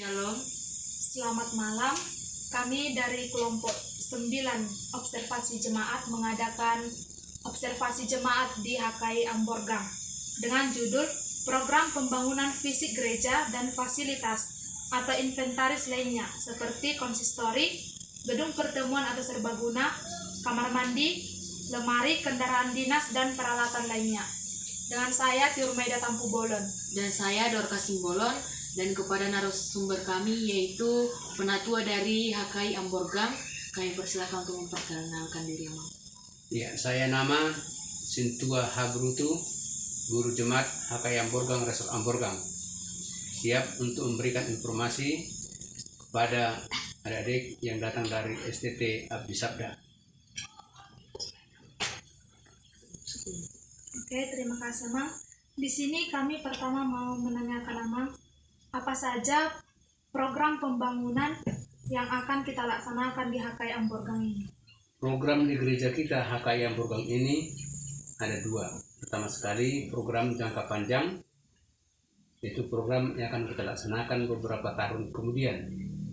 Shalom. Selamat malam. Kami dari kelompok 9 observasi jemaat mengadakan observasi jemaat di HKI Amborgang dengan judul Program Pembangunan Fisik Gereja dan Fasilitas atau inventaris lainnya seperti konsistori, gedung pertemuan atau serbaguna, kamar mandi, lemari, kendaraan dinas, dan peralatan lainnya. Dengan saya Tiurmaida Tampu Bolon. Dan saya Dorcas Simbolon, dan kepada narasumber kami yaitu penatua dari HKI Amborgang. Kami persilakan untuk memperkenalkan diri, Amang. Ya, saya nama Sintua Habrutu, guru jemaat HKI Amborgang, Resort Amborgang. Siap untuk memberikan informasi kepada adik-adik yang datang dari STT Abdi Sabda. Oke, terima kasih, Mang. Di sini kami pertama mau menanyakan Amang, apa saja program pembangunan yang akan kita laksanakan di HKI Amborgang ini? Program di gereja kita HKI Amborgang ini ada dua. Pertama sekali program jangka panjang, itu program yang akan kita laksanakan beberapa tahun kemudian.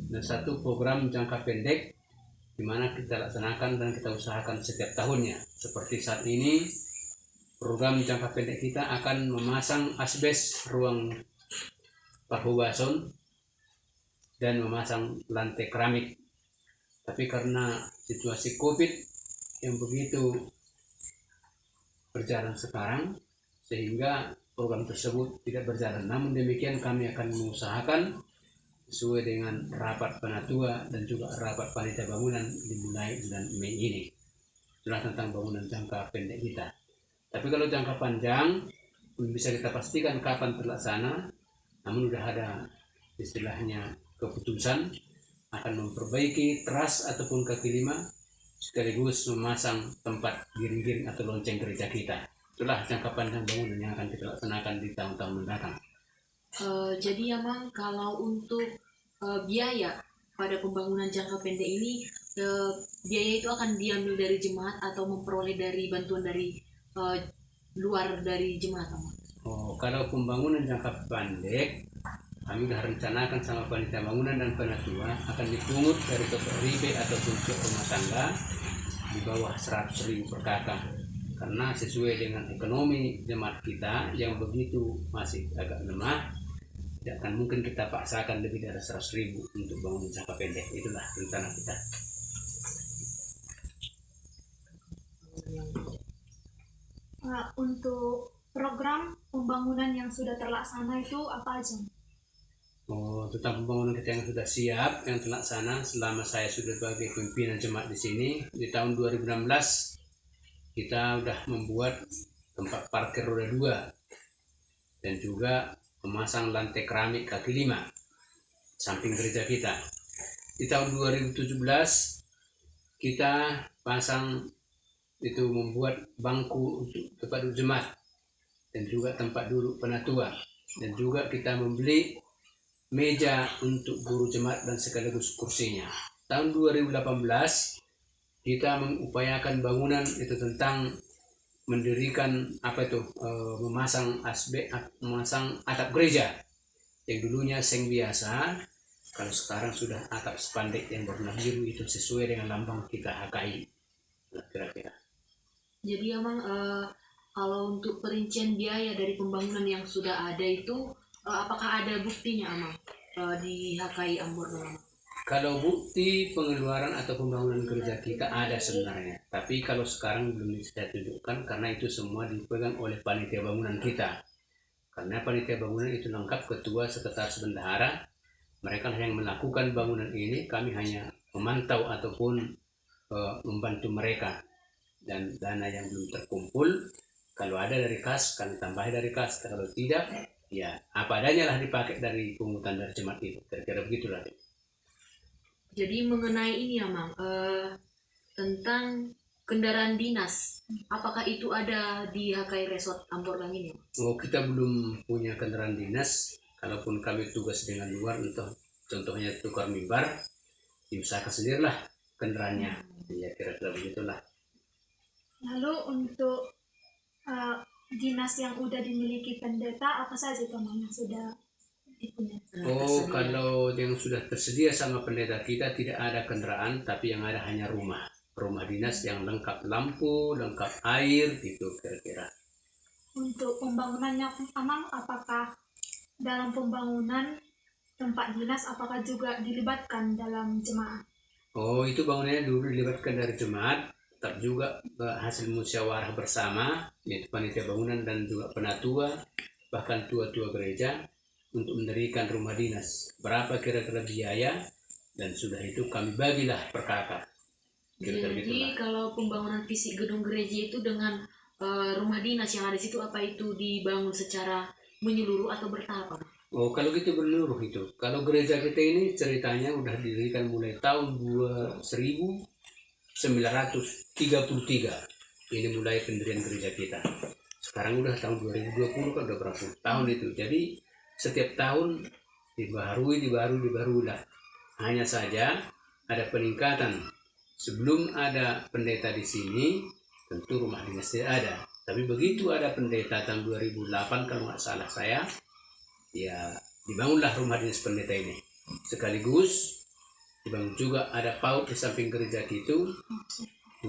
Dan satu program jangka pendek, di mana kita laksanakan dan kita usahakan setiap tahunnya. Seperti saat ini, program jangka pendek kita akan memasang asbes ruang parhubason dan memasang lantai keramik. Tapi karena situasi COVID yang begitu berjalan sekarang, sehingga program tersebut tidak berjalan. Namun demikian kami akan mengusahakan sesuai dengan rapat penatua dan juga rapat panitia bangunan dimulai bulan Mei ini. Itulah tentang bangunan jangka pendek kita. Tapi kalau jangka panjang belum bisa kita pastikan kapan terlaksana, namun sudah ada istilahnya keputusan akan memperbaiki teras ataupun kaki lima sekaligus memasang tempat giring-giring atau lonceng gereja kita. Itulah jangka panjang bangunan yang akan kita laksanakan di tahun-tahun mendatang. Jadi, Amang, kalau untuk biaya pada pembangunan jangka pendek ini, biaya itu akan diambil dari jemaat atau memperoleh dari bantuan dari luar dari jemaat, Amang? Kalau pembangunan jangka pendek, kami sudah rencanakan sama panitia bangunan dan penatua akan dipungut dari KPRIB ataupun rumah tangga di bawah 100.000 per kakak, karena sesuai dengan ekonomi jemaat kita yang begitu masih agak lemah, tidak akan mungkin kita paksakan lebih dari 100.000 untuk bangunan jangka pendek. Itulah rencana kita. Untuk program pembangunan yang sudah terlaksana itu apa aja? Tentang pembangunan kita yang sudah siap, yang terlaksana selama saya sudah sebagai pimpinan jemaat di sini. Di tahun 2016 kita sudah membuat tempat parkir roda 2 dan juga memasang lantai keramik kaki 5 samping gereja kita. Di tahun 2017 kita pasang itu membuat bangku untuk tempat duduk jemaat dan juga tempat duduk penatua, dan juga kita membeli meja untuk guru jemaat dan sekaligus kursinya. Tahun 2018 kita mengupayakan bangunan itu tentang mendirikan memasang memasang atap gereja yang dulunya seng biasa, kalau sekarang sudah atap spandek yang warna biru, itu sesuai dengan lambang kita HKI. Kira-kira. Jadi, Amang, kalau untuk perincian biaya dari pembangunan yang sudah ada itu, apakah ada buktinya, Amang, di HKI Amborgang? Kalau bukti pengeluaran atau pembangunan gereja kita ada sebenarnya, tapi kalau sekarang belum bisa tunjukkan karena itu semua dipegang oleh panitia bangunan kita. Karena panitia bangunan itu lengkap ketua, sekretaris, bendahara. Mereka yang melakukan bangunan ini, kami hanya memantau ataupun membantu mereka. Dan dana yang belum terkumpul, kalau ada dari kas, kami tambah dari kas. Kalau tidak, ya apa adanya lah dipakai dari pungutan dari jemaat itu. Kira-kira begitulah. Jadi mengenai ini, Amang, tentang kendaraan dinas, apakah itu ada di HKI Resort Amborgang ini? Kita belum punya kendaraan dinas. Kalaupun kami tugas dengan luar, untuk contohnya tukar mimbar, diusahakan sendirilah kendaraannya. Ya kira-kira begitulah. Lalu untuk dinas yang udah dimiliki pendeta apa saja teman yang sudah itunya. Oh, tersedia. kalau yang sudah tersedia sama pendeta kita tidak ada kendaraan, tapi yang ada hanya rumah dinas yang lengkap lampu, lengkap air, gitu kira-kira. Untuk pembangunannya Amang, apakah dalam pembangunan tempat dinas apakah juga dilibatkan dalam jemaat? Oh, itu bangunannya dulu dilibatkan dari jemaat, tetap juga hasil musyawarah bersama, yaitu panitia bangunan dan juga penatua, bahkan tua-tua gereja, untuk mendirikan rumah dinas. Berapa kira-kira biaya, dan sudah itu kami bagilah per kakak. Kira-kira Jadi gitulah. kalau pembangunan fisik gedung gereja itu dengan rumah dinas yang ada di situ, apa itu dibangun secara menyeluruh atau bertahap? Oh, kalau gitu menyeluruh itu. Kalau gereja kita ini ceritanya udah didirikan mulai tahun 1933. Ini mulai pendirian gereja kita. Sekarang udah tahun 2020 kan udah berapa tahun itu. Jadi setiap tahun dibarui lah. Hanya saja ada peningkatan. Sebelum ada pendeta di sini, tentu rumah dinas tidak ada. Tapi begitu ada pendeta tahun 2008 kalau nggak salah saya, ya dibangunlah rumah dinas pendeta ini. Sekaligus dibangun juga ada PAUD di samping gereja itu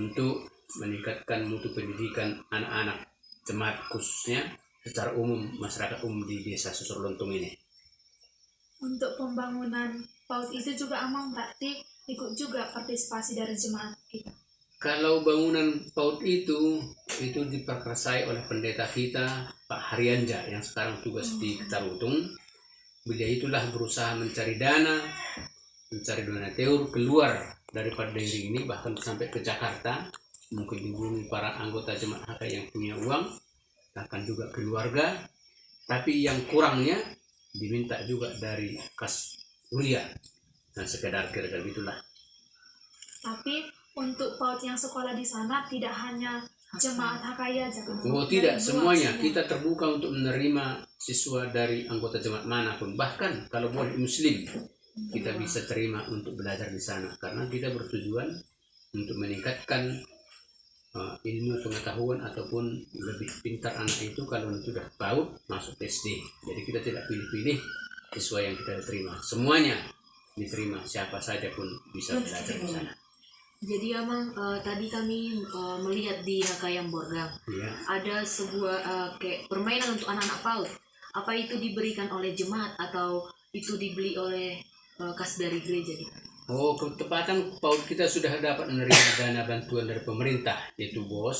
untuk meningkatkan mutu pendidikan anak-anak jemaat, khususnya secara umum masyarakat umum di desa Susurlontong ini. Untuk pembangunan PAUD itu juga Amang berarti ikut juga partisipasi dari jemaat kita. Kalau bangunan PAUD itu diperkersai oleh pendeta kita Pak Haryanja yang sekarang tugas di Kecamatan. Beliau itulah berusaha mencari dana teur keluar daripada daerah ini, bahkan sampai ke Jakarta, mungkin dihubungi para anggota jemaat HKI yang punya uang, bahkan juga keluarga. Tapi yang kurangnya diminta juga dari kas kuliah. Nah, sekedar kira-kira gitulah. Tapi untuk PAUD yang sekolah di sana tidak hanya jemaat HKI aja kan? Oh Dari tidak, luar semuanya semua. kita terbuka untuk menerima siswa dari anggota jemaat manapun, bahkan kalau boleh muslim kita bisa terima untuk belajar di sana, karena kita bertujuan untuk meningkatkan ilmu pengetahuan ataupun lebih pintar anak itu kalau sudah PAUD masuk SD. Jadi kita tidak pilih-pilih siswa yang kita terima, semuanya diterima, siapa saja pun bisa belajar di sana. Jadi Amang, tadi kami melihat di HKI Amborgang Ya. ada sebuah kayak permainan untuk anak-anak PAUD. Apa itu diberikan oleh jemaat atau itu dibeli oleh kas dari gereja? Oh, ketepatan PAUD kita sudah dapat menerima dana bantuan dari pemerintah, yaitu BOS.